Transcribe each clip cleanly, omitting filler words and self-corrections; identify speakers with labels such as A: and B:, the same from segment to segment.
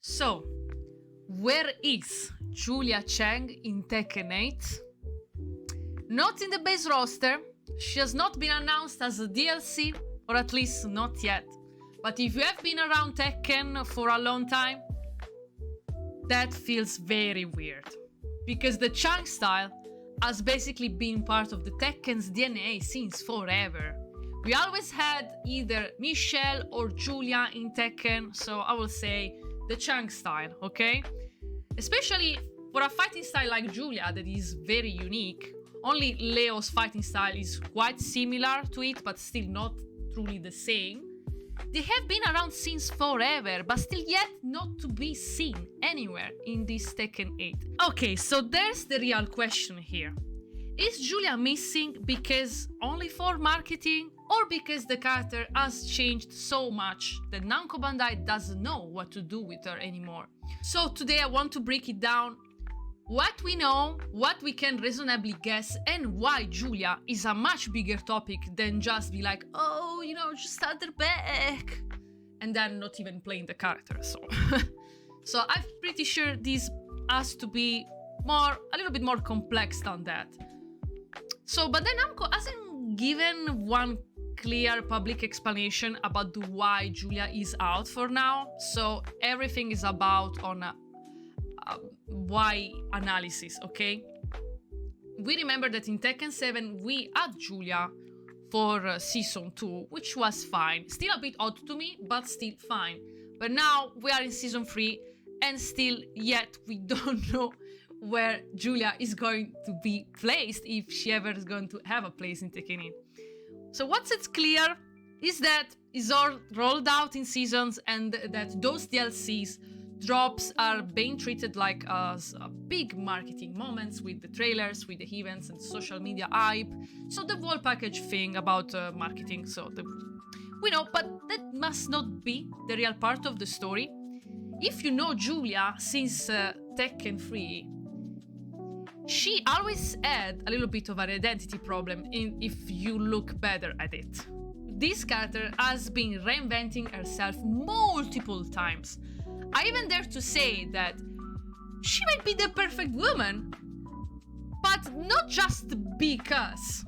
A: So, where is Julia Chang in Tekken 8? Not in the base roster. She has not been announced as a DLC, or at least not yet. But if you have been around Tekken for a long time, that feels very weird. Because the Chang style has basically been part of the Tekken's DNA since forever. We always had either Michelle or Julia in Tekken, so I will say the Chang style, okay? Especially for a fighting style like Julia that is very unique. Only Leo's fighting style is quite similar to it, but still not truly the same. They have been around since forever, but still yet not to be seen anywhere in this Tekken 8. Okay, so there's the real question here. Is Julia missing because only for marketing, or because the character has changed so much that Namco Bandai doesn't know what to do with her anymore? So today I want to break it down, what we know, what we can reasonably guess, and why Julia is a much bigger topic than just be like, oh, just add her back, and then not even playing the character, so. So I'm pretty sure this has to be a little bit more complex than that. So, but then Namco hasn't given one clear public explanation about the why Julia is out for now, so everything is about on a why analysis, okay? We remember that in Tekken 7 we had Julia for Season 2, which was fine. Still a bit odd to me, but still fine. But now we are in Season 3 and still yet we don't know where Julia is going to be placed, if she ever is going to have a place in Tekken 8. So what's it clear is that it's all rolled out in seasons and that those DLCs drops are being treated like as big marketing moments with the trailers, with the events and social media hype. So the whole package thing about marketing, we know, but that must not be the real part of the story. If you know Julia since Tekken 3, she always had a little bit of an identity problem if you look better at it. This character has been reinventing herself multiple times. I even dare to say that she might be the perfect woman, but not just because,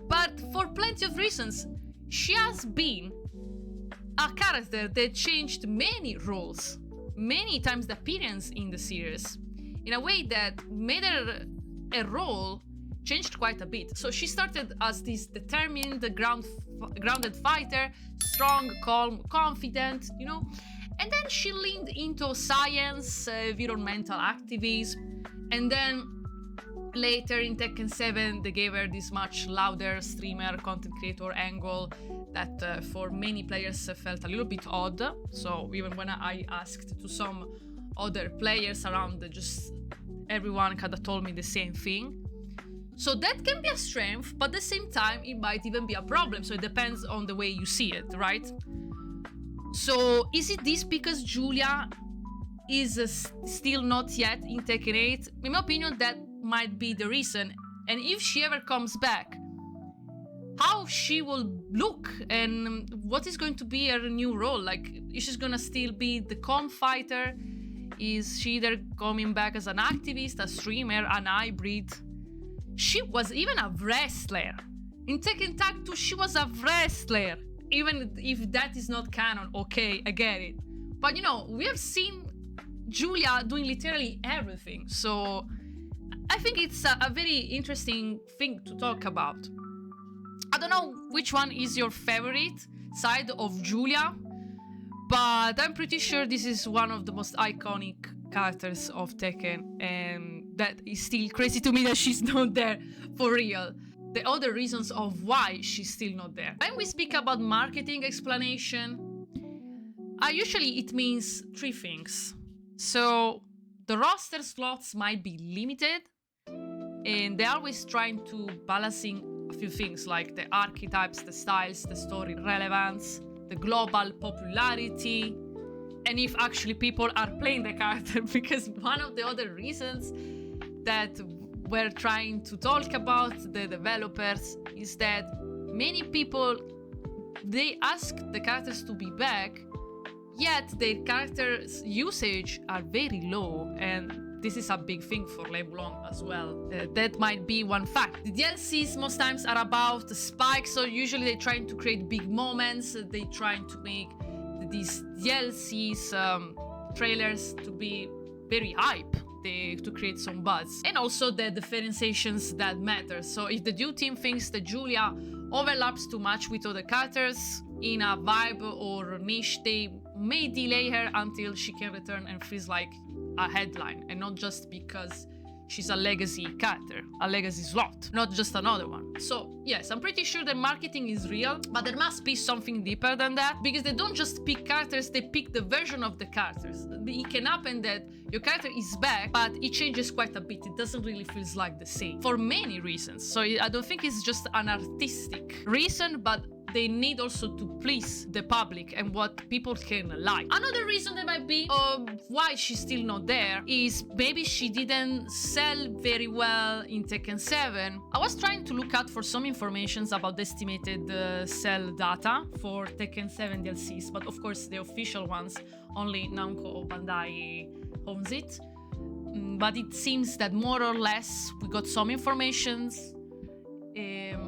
A: but for plenty of reasons. She has been a character that changed many roles, many times the appearance in the series, in a way that made her a role changed quite a bit. So she started as this determined, grounded fighter, strong, calm, confident, and then she leaned into science, environmental activism, and then later in Tekken 7 they gave her this much louder streamer, content creator angle that for many players felt a little bit odd. So even when I asked to some other players around, just everyone kind of told me the same thing. So that can be a strength, but at the same time it might even be a problem. So it depends on the way you see it, right? So is it this because Julia is still not yet in Tekken 8? In my opinion, that might be the reason. And if she ever comes back, how she will look and what is going to be her new role? Like, is she gonna still be the calm fighter? Is she either coming back as an activist, a streamer, an hybrid? She was even a wrestler. In Tekken Tag 2, she was a wrestler. Even if that is not canon, okay, I get it. But we have seen Julia doing literally everything. So I think it's a very interesting thing to talk about. I don't know which one is your favorite side of Julia, but I'm pretty sure this is one of the most iconic characters of Tekken, and that is still crazy to me that she's not there for real. The other reasons of why she's still not there. When we speak about marketing explanation, usually it means three things. So the roster slots might be limited, and they're always trying to balancing a few things like the archetypes, the styles, the story relevance, the global popularity, and if actually people are playing the character. Because one of the other reasons that we're trying to talk about the developers is that many people, they ask the characters to be back, Yet their characters' usage are very low, and this is a big thing for LeBlanc as well. That might be one fact. The DLCs most times are about spikes, so usually they're trying to create big moments. They're trying to make these DLCs trailers to be very hype, to create some buzz. And also the differentiations that matter. So if the Dew team thinks that Julia overlaps too much with other characters in a vibe or niche, they may delay her until she can return and feels like a headline, and not just because she's a legacy character, a legacy slot, not just another one. So yes, I'm pretty sure the marketing is real, but there must be something deeper than that, because they don't just pick characters, they pick the version of the characters. It can happen that your character is back, but it changes quite a bit. It doesn't really feel like the same for many reasons. So I don't think it's just an artistic reason, but they need also to please the public and what people can like. Another reason that might be why she's still not there is maybe she didn't sell very well in Tekken 7. I was trying to look out for some information about the estimated sell data for Tekken 7 DLCs, but of course the official ones, only Namco or Bandai owns it. But it seems that more or less we got some informations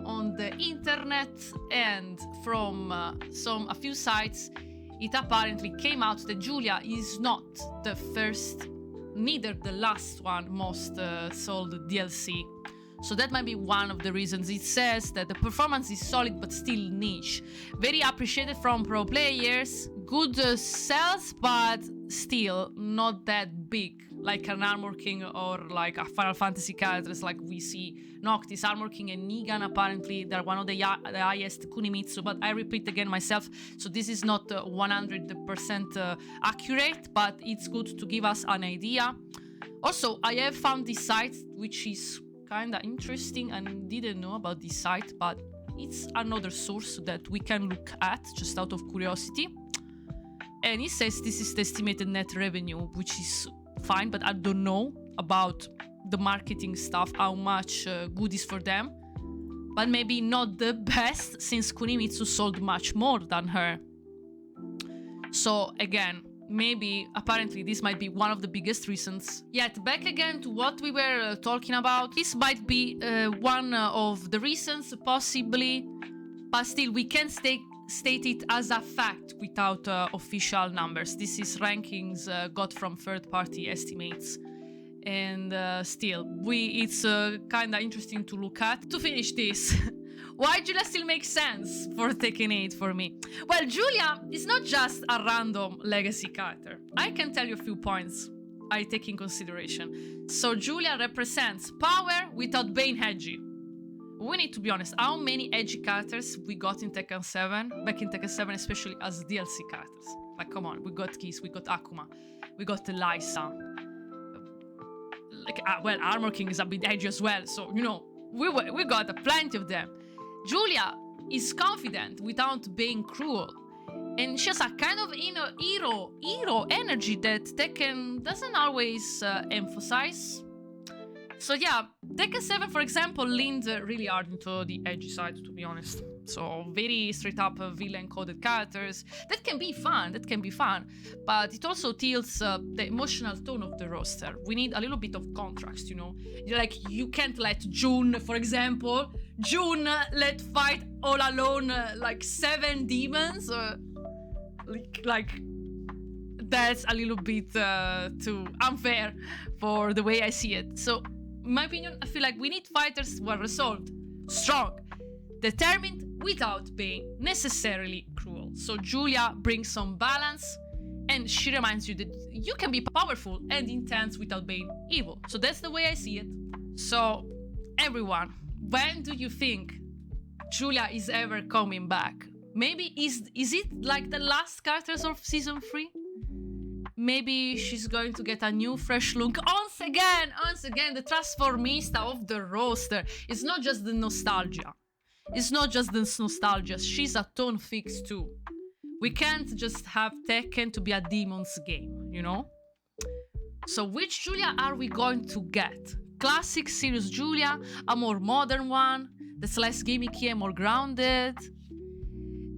A: on the internet, and from a few sites it apparently came out that Julia is not the first, neither the last one most sold DLC. So that might be one of the reasons. It says that the performance is solid but still niche, very appreciated from pro players, good sales, but still not that big like an Armor King or like a Final Fantasy characters like we see Noctis, Armor King and Negan. Apparently they're one of the highest Kunimitsu, but I repeat again myself, so this is not 100% accurate, but it's good to give us an idea. Also, I have found this site which is kinda interesting, and didn't know about this site, but it's another source that we can look at just out of curiosity. And it says this is the estimated net revenue, which is fine, but I don't know about the marketing stuff, how much good is for them. But maybe not the best, since Kunimitsu sold much more than her. So again, maybe, apparently this might be one of the biggest reasons. Yet back again to what we were talking about, this might be one of the reasons, possibly, but still we can't state it as a fact without official numbers. This is rankings got from third-party estimates, and still, it's kind of interesting to look at. To finish this, why Julia still makes sense for Tekken 8 for me? Well, Julia is not just a random legacy character. I can tell you a few points I take in consideration. So Julia represents power without being edgy. We need to be honest, how many edgy characters we got in Tekken 7? Back in Tekken 7, especially as DLC characters. Like, come on, we got Kiss, we got Akuma, we got Lysa. Like, well, Armor King is a bit edgy as well, so, you know, we got plenty of them. Julia is confident without being cruel. And she has a kind of hero energy that Tekken doesn't always emphasize. So yeah, Tekken 7, for example, leaned really hard into the edgy side, to be honest. So very straight up villain-coded characters. That can be fun, but it also tilts the emotional tone of the roster. We need a little bit of contrast, you know? Like, you can't let June, for example, let fight all alone like 7 demons. Like, that's a little bit too unfair for the way I see it. So, in my opinion, I feel like we need fighters who are resolved, strong, determined without being necessarily cruel. So Julia brings some balance, and she reminds you that you can be powerful and intense without being evil. So that's the way I see it. So everyone, when do you think Julia is ever coming back? Maybe is it like the last characters of season 3? Maybe she's going to get a new fresh look. Once again, the trasformista of the roster. It's not just the nostalgia. She's a tone fix too. We can't just have Tekken to be a demon's game, you know? So which Julia are we going to get? Classic serious Julia? A more modern one? That's less gimmicky and more grounded?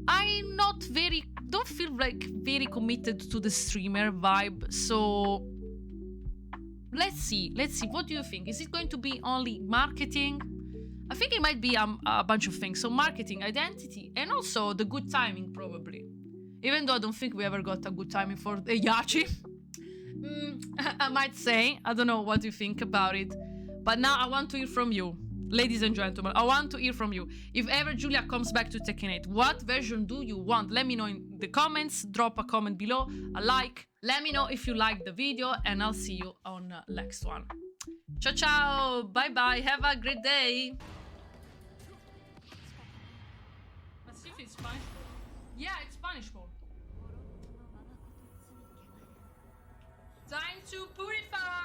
A: I'm not very don't feel like very committed to the streamer vibe, so let's see. What do you think? Is it going to be only marketing? I think it might be a bunch of things. So marketing, identity, and also the good timing, probably. Even though I don't think we ever got a good timing for the Yachi. I might say. I don't know what you think about it. But now I want to hear from you. Ladies and gentlemen, I want to hear from you. If ever Julia comes back to Tekken 8, what version do you want? Let me know in the comments. Drop a comment below, a like. Let me know if you liked the video, and I'll see you on the next one. Ciao, ciao. Bye-bye. Have a great day. Let's see if it's Spanish. Yeah, it's Spanish mode. Time to purify.